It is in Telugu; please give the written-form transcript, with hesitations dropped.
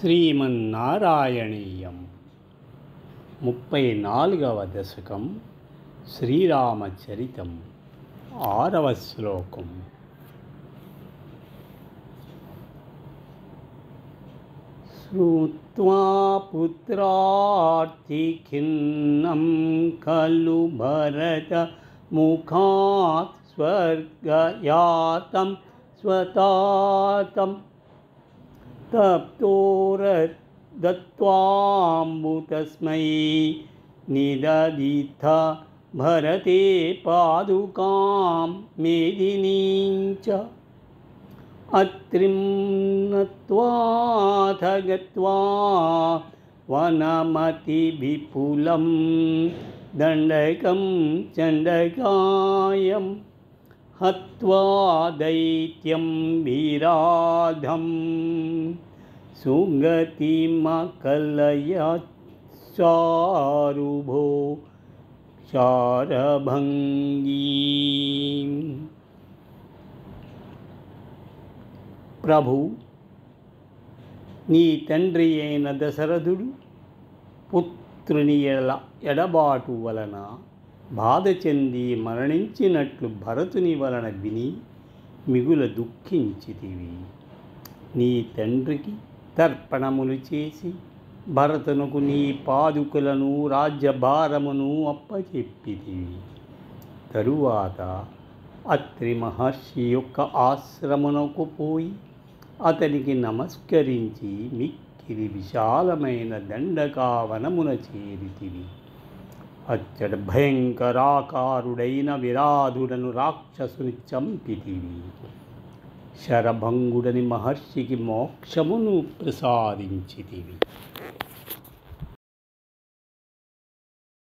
శ్రీమన్నారాయణీయం 34వ దశకం శ్రీరామచరితం 6వ శ్లోకం. శ్రుత్వా పుత్రార్థి ఖిన్నం ఖలు భరత ముఖాత్ స్వర్గయాతం స్వతాతం తప్తోరదత్వాంబు తస్మై నిదదిథ భరతే పాదుకాం మేదినీంచ అత్రిం నత్వాథ గత్వా వనమతి విపులం దండకం చండకాయం హత్వా దైత్యం విరాధం సుగతిమకలయచారుభో చారభంగీ. ప్రభు, నీ తండ్రి అయిన దశరథుడు పుత్రుని ఎడబాటు వలన బాధ చెంది మరణించినట్లు భరతుని వలన విని మిగుల దుఃఖించితివి. నీ తండ్రికి తర్పణములు చేసి భరతునకు నీ పాదుకులను రాజ్యభారమును అప్పచెప్పితివి. తరువాత అత్రి మహర్షి యొక్క ఆశ్రమునకు పోయి అతనికి నమస్కరించి మిక్కిలి విశాలమైన దండకావనమున చేరితివి. అచ్చట భయంకరాకారుడైన విరాధుడను రాక్షసుని చంపితివి. శరభంగుడని మహర్షికి మోక్షమును ప్రసాదించితివి.